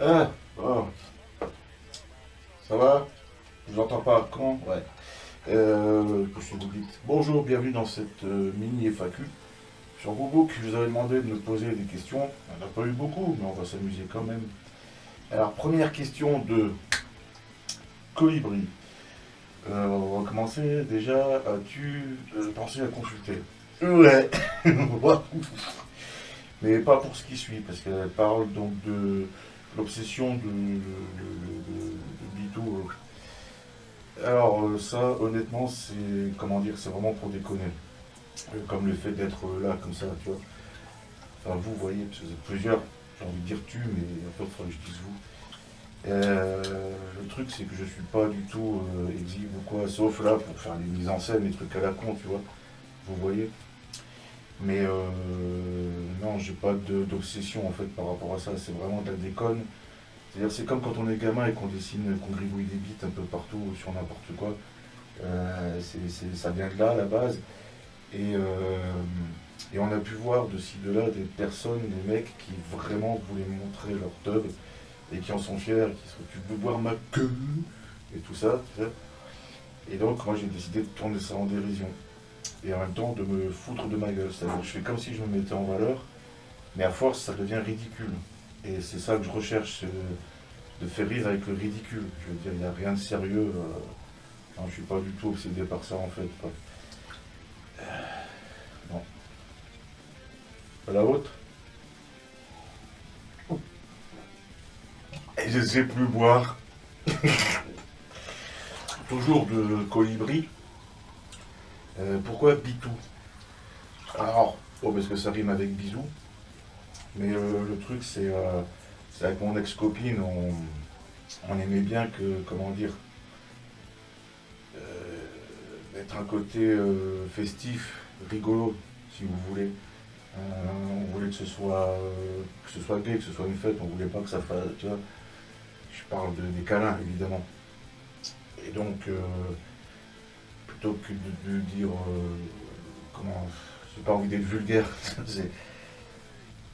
Ah, oh, ça va? Je vous entends pas. Comment? Ouais. Qu'est-ce que vous dites? Bonjour, bienvenue dans cette mini FAQ. Sur Google, je vous avais demandé de me poser des questions. On n'a pas eu beaucoup, mais on va s'amuser quand même. Alors, première question de Colibri. On va commencer. Déjà, as-tu pensé à consulter? Ouais. Mais pas pour ce qui suit, parce qu'elle parle donc de l'obsession de Bitou. Alors ça, honnêtement, c'est comment dire, c'est vraiment pour déconner. Comme le fait d'être là comme ça, tu vois. Enfin vous voyez, parce que vous êtes plusieurs. J'ai envie de dire tu, mais en fait, il faudrait que je dise vous. Le truc, c'est que je suis pas du tout exhibe ou quoi, sauf là pour faire les mises en scène, les trucs à la con, tu vois. Vous voyez. Mais non, j'ai pas d'obsession en fait par rapport à ça. C'est vraiment de la déconne. C'est-à-dire, c'est comme quand on est gamin et qu'on dessine, qu'on gribouille des bites un peu partout sur n'importe quoi. Ça vient de là à la base. Et, et on a pu voir de ci, de là des personnes, des mecs qui vraiment voulaient montrer leur teub et qui en sont fiers, qui se tu veux voir ma queue et tout ça, tu sais. Et donc, moi j'ai décidé de tourner ça en dérision. Et en même temps de me foutre de ma gueule. C'est-à-dire que je fais comme si je me mettais en valeur, mais à force ça devient ridicule. Et c'est ça que je recherche, de faire rire avec le ridicule. Je veux dire, il n'y a rien de sérieux. Non, je suis pas du tout obsédé par ça en fait. Quoi. Non. La vôtre? Et je ne sais plus boire. Toujours de colibri. Pourquoi Bitou? Alors, oh, parce que ça rime avec bisou. Mais le truc, c'est avec mon ex-copine, on aimait bien que, comment dire, mettre un côté festif, rigolo, si vous voulez. On voulait que ce soit gay, que ce soit une fête, on voulait pas que ça fasse, tu vois, je parle des câlins évidemment. Et donc, plutôt que de dire, comment, j'ai pas envie d'être vulgaire, c'est,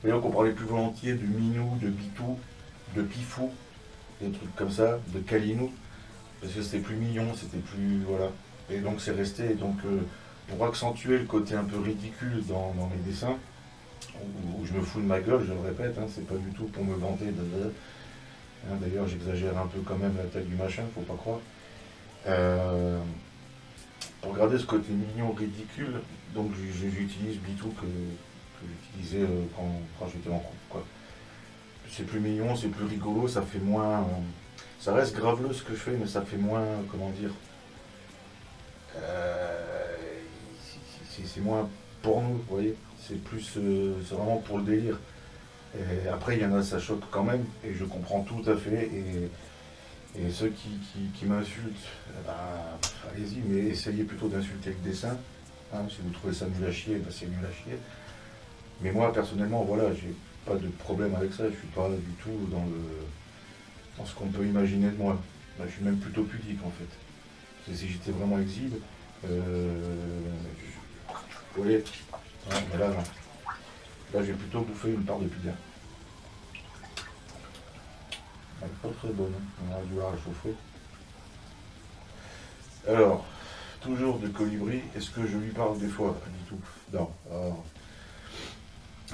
voyons qu'on parlait plus volontiers de minou, de bitou, de pifou, des trucs comme ça, de calinou, parce que c'était plus mignon, c'était plus, voilà. Et donc c'est resté, et donc pour accentuer le côté un peu ridicule dans mes dessins, où je me fous de ma gueule, je le répète, hein, c'est pas du tout pour me vanter de. Hein, d'ailleurs, j'exagère un peu quand même la taille du machin, faut pas croire. Euh, pour garder ce côté mignon, ridicule, donc j'utilise Bitou que j'utilisais quand j'étais en couple. Quoi. C'est plus mignon, c'est plus rigolo, ça fait moins. Ça reste graveleux ce que je fais, mais ça fait moins. Comment dire. euh, c'est moins pour nous, vous voyez. C'est plus. C'est vraiment pour le délire. Et après, il y en a, ça choque quand même, et je comprends tout à fait. Et ceux qui m'insultent, eh ben, allez-y, mais essayez plutôt d'insulter le dessin. Hein, si vous trouvez ça nul à chier, ben c'est nul à chier. Mais moi, personnellement, voilà, j'ai pas de problème avec ça. Je suis pas du tout dans ce qu'on peut imaginer de moi. Là, je suis même plutôt pudique, en fait. Si j'étais vraiment exhibe, vous voyez, hein, mais là, non. Là, j'ai plutôt bouffé une part de pizza. Elle est pas très bonne, hein. On aurait dû la réchauffer. Alors, toujours de colibri, est-ce que je lui parle des fois à Bitou? Non. Alors,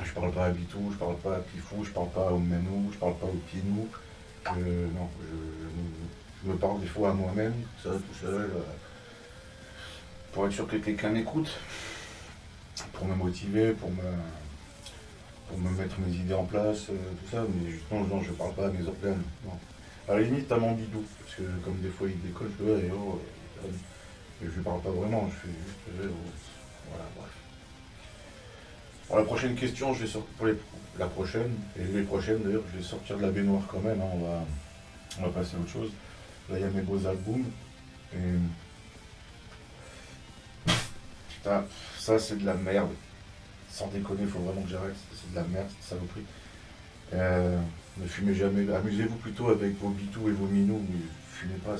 je parle pas à Bitou, je parle pas à Pifou, je parle pas au Menou, je parle pas au Pinou. Non, je me parle des fois à moi-même, ça tout seul, pour être sûr que quelqu'un m'écoute, pour me motiver, pour me mettre mes idées en place, tout ça, mais justement, non, je parle pas à mes organes. Non. À la limite, à mon bidou, parce que comme des fois il décolle, je fais ouais, oh, mais je lui parle pas vraiment, je fais juste oh. Voilà, bref. Pour la prochaine question, je vais sortir la prochaine, et les prochaines d'ailleurs, je vais sortir de la baignoire quand même, hein, on va passer à autre chose. Là, il y a mes beaux albums, et putain, ça c'est de la merde. Sans déconner, il faut vraiment que j'arrête, c'est de la merde, cette saloperie. Ne fumez jamais, amusez-vous plutôt avec vos bitous et vos minous, mais fumez pas,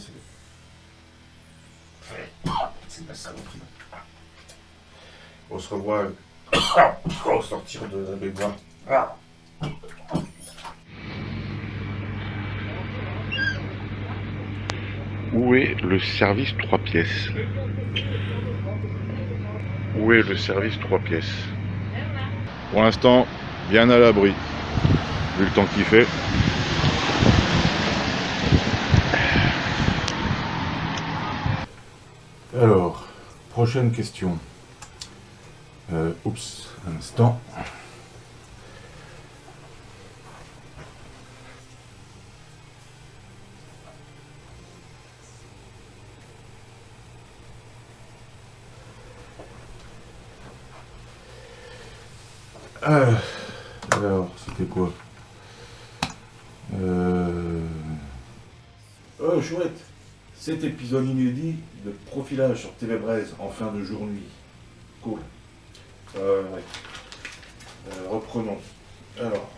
c'est de la saloperie. On se revoit au sortir de la baignoire. Où est le service 3 pièces? Où est le service 3 pièces? Pour l'instant, bien à l'abri, vu le temps qu'il fait. Alors, prochaine question. Oups, un instant. Alors, c'était quoi? Oh, chouette! Cet épisode inédit de profilage sur TV Braise en fin de journée. Cool. Ouais. Reprenons. Alors,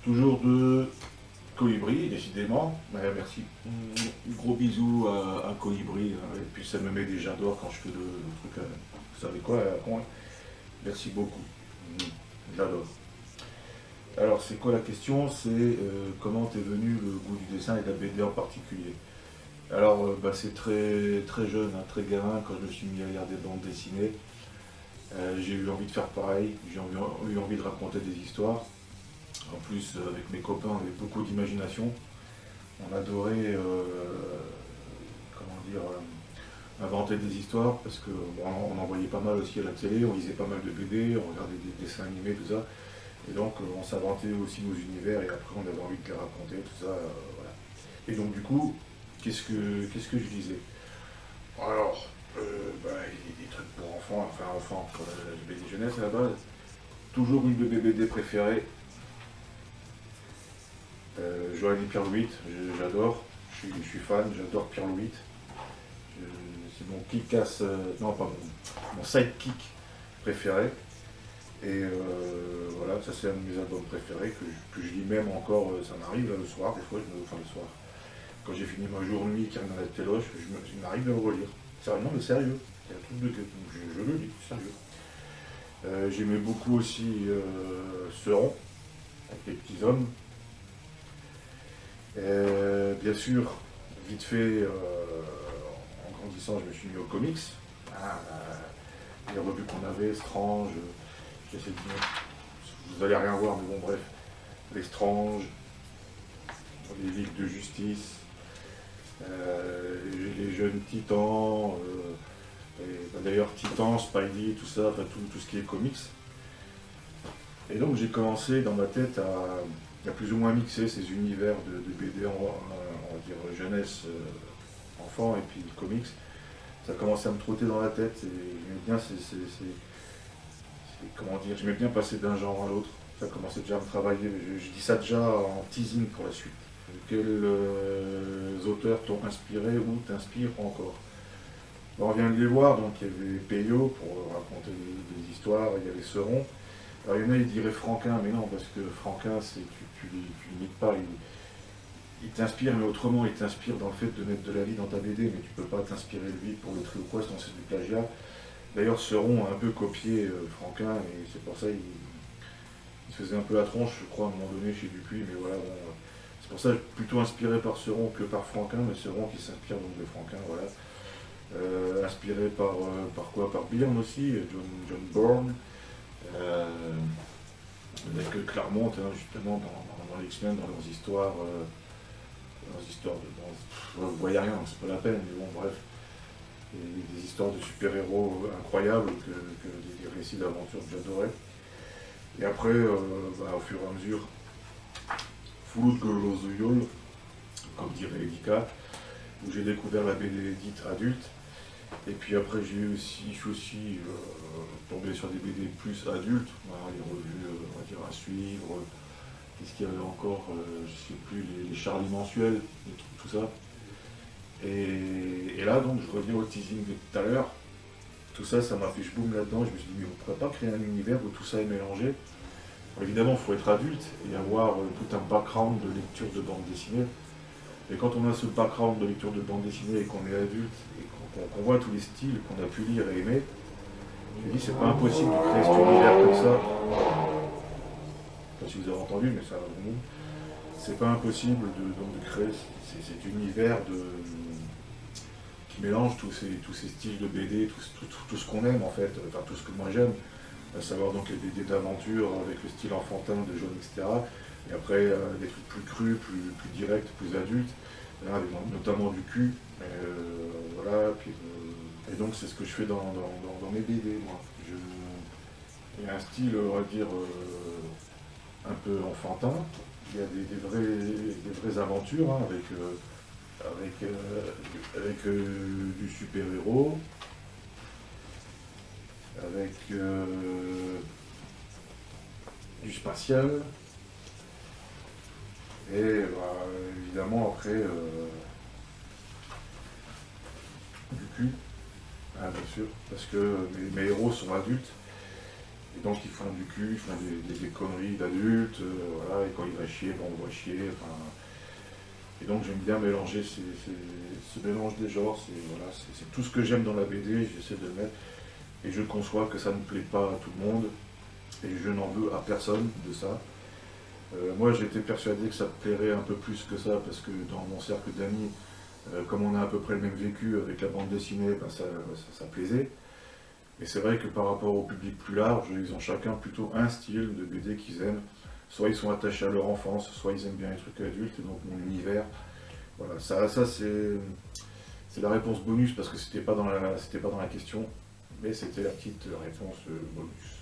toujours de Colibri, décidément. Merci. Gros bisous à Colibri. Et puis ça me met des j'adore quand je fais le truc. Vous savez quoi? Merci beaucoup. J'adore. Alors, c'est quoi la question? C'est comment t'es venu le goût du dessin et de la BD en particulier? Alors, c'est très, très jeune, hein, très gamin, quand je me suis mis à lire des bandes dessinées. J'ai eu envie de faire pareil, j'ai eu envie de raconter des histoires. En plus, avec mes copains, on avait beaucoup d'imagination. On adorait, comment dire, inventer des histoires, parce qu'on en voyait pas mal aussi à la télé, on lisait pas mal de BD, on regardait des dessins animés, tout ça. Et donc, on s'inventait aussi nos univers, et après, on avait envie de les raconter, tout ça, voilà. Et donc, du coup, qu'est-ce que je lisais? Alors, il y a des trucs pour enfants, enfin enfants, pour la BD jeunesse à la base. Toujours une de mes BD préférées. Joël et Pierre Louis, j'adore, je suis fan, j'adore Pierre Louis. C'est mon kick-ass, non pas mon sidekick préféré. Et voilà, ça c'est un de mes albums préférés que je lis même encore, ça m'arrive là, le soir, des fois, enfin le soir. Quand j'ai fini ma journée qui arrive dans la téloche, il m'arrive de le relire. Non mais sérieux, il y a un truc de je le lis, sérieux. J'aimais beaucoup aussi Seron, avec les petits hommes. Bien sûr, vite fait, en grandissant, je me suis mis aux comics. Les revues qu'on avait, Strange, j'essaie de dire, vous allez rien voir, mais bon, bref, les Strange, les livres de justice, les jeunes titans, d'ailleurs Titans, Spidey, tout ça, enfin tout ce qui est comics. Et donc j'ai commencé dans ma tête à plus ou moins mixer ces univers de BD, on va dire jeunesse, enfant et puis comics. Ça commençait à me trotter dans la tête et j'aimais bien comment dire, j'aimais bien passer d'un genre à l'autre. Ça commençait déjà à me travailler, je dis ça déjà en teasing pour la suite. Quels auteurs t'ont inspiré ou t'inspirent encore? On vient de les voir, donc il y avait Peyo pour raconter des histoires, il y avait Seron. Alors il y en a, ils diraient Franquin, mais non, parce que Franquin, tu l'imites pas, il t'inspire, mais autrement, il t'inspire dans le fait de mettre de la vie dans ta BD, mais tu peux pas t'inspirer de lui pour le trait ou quoi, sinon c'est du plagiat. D'ailleurs, Seron a un peu copié Franquin, et c'est pour ça il se faisait un peu la tronche, je crois, à un moment donné chez Dupuis, mais voilà, bon, c'est pour ça que je suis plutôt inspiré par Seron que par Franquin, mais Seron qui s'inspire donc de Franquin, voilà. Inspiré par quoi? Par Byrne aussi, John Bourne. Avec Claremont, hein, justement, dans l'X-Men, dans leurs histoires, vous voyez rien, c'est pas la peine, mais bon, bref. Des histoires de super-héros incroyables, des récits d'aventure que j'adorais. Et après, au fur et à mesure, Full Golozuyol, comme dirait Edika, où j'ai découvert la BD dite adulte. Et puis après, je suis aussi tombé sur des BD plus adultes, voilà, les revues on va dire, à suivre, qu'est-ce qu'il y avait encore, je sais plus, les Charlie mensuels, tout ça. Et là, donc, je reviens au teasing de tout à l'heure. Tout ça, ça m'a fait je boum là-dedans. Je me suis dit, mais on ne pourrait pas créer un univers où tout ça est mélangé. Alors, évidemment, il faut être adulte et avoir tout un background de lecture de bande dessinée. Et quand on a ce background de lecture de bande dessinée et qu'on est adulte et qu'on voit tous les styles qu'on a pu lire et aimer, je me dis c'est pas impossible de créer cet univers comme ça. Je sais pas si vous avez entendu, mais ça va vraiment. c'est pas impossible donc de créer cet univers qui mélange tous ces styles de BD, tout ce qu'on aime en fait, enfin tout ce que moi j'aime, à savoir donc les BD d'aventure avec le style enfantin de Jaune, etc. Et après des trucs plus crus, plus directs, plus adultes, là, avec notamment du cul. Voilà, et donc c'est ce que je fais dans mes BD, moi. Il y a un style, on va dire, un peu enfantin. Il y a des vraies aventures hein, avec du super-héros, avec du spatial, et évidemment après du cul, hein, bien sûr, parce que mes héros sont adultes. Et donc ils font du cul, ils font des conneries d'adultes, voilà, et quand ils vont chier, ben on va chier. Enfin, et donc j'aime bien mélanger ce mélange des genres, c'est tout ce que j'aime dans la BD, j'essaie de le mettre. Et je conçois que ça ne plaît pas à tout le monde, et je n'en veux à personne de ça. Moi j'étais persuadé que ça plairait un peu plus que ça, parce que dans mon cercle d'amis, comme on a à peu près le même vécu avec la bande dessinée, ben ça plaisait. Et c'est vrai que par rapport au public plus large, ils ont chacun plutôt un style de BD qu'ils aiment. Soit ils sont attachés à leur enfance, soit ils aiment bien les trucs adultes, et donc mon univers. Voilà, ça c'est la réponse bonus, parce que c'était pas dans la question, mais c'était la petite réponse bonus.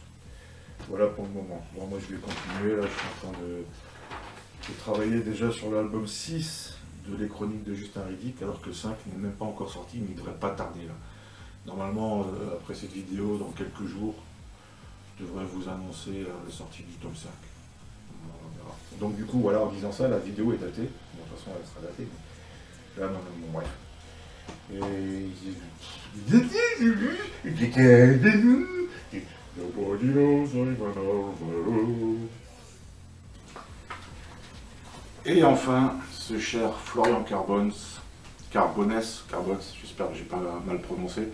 Voilà pour le moment. Bon, moi je vais continuer, là je suis en train de travailler déjà sur l'album 6 de Les Chroniques de Justin Riddick, alors que le 5 n'est même pas encore sorti, mais il devrait pas tarder là. Normalement, après cette vidéo, dans quelques jours, je devrais vous annoncer la sortie du tome 5. On verra. Donc du coup, voilà, en disant ça, la vidéo est datée. Bon, de toute façon, elle sera datée. Mais... là, non, bon, bref. Et enfin, ce cher Florian Carbons, j'espère que j'ai pas mal prononcé,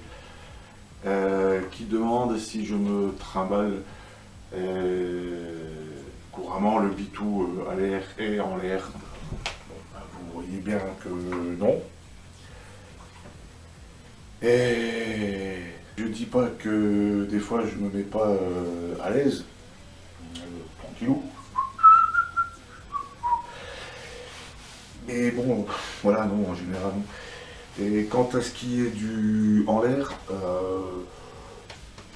qui demande si je me trimballe couramment le bitou à l'air et en l'air. Bon, ben, vous voyez bien que non. Et je dis pas que des fois je me mets pas à l'aise, tranquillou. Mais bon, voilà, non, en général non. Et quant à ce qui est du en l'air,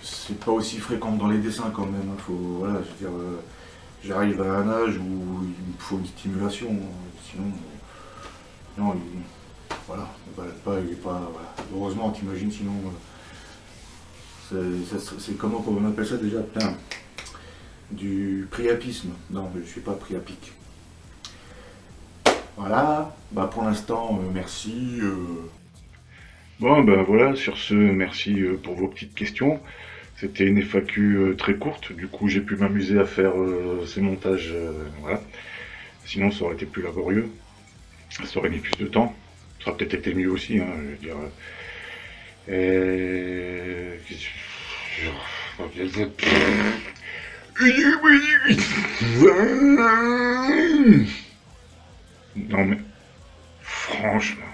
c'est pas aussi fréquent dans les dessins quand même. Faut, voilà, je veux dire, j'arrive à un âge où il me faut une stimulation, sinon, non, voilà, il est pas, voilà. Heureusement, t'imagines, sinon, c'est comment on appelle ça déjà, putain, du priapisme. Non, je suis pas priapique. Voilà, bah pour l'instant, merci. Bon, ben voilà, sur ce, merci pour vos petites questions. C'était une FAQ très courte, du coup j'ai pu m'amuser à faire ces montages, voilà. Sinon ça aurait été plus laborieux, ça aurait mis plus de temps, ça aurait peut-être été mieux aussi, hein, je veux dire. Non mais, franchement...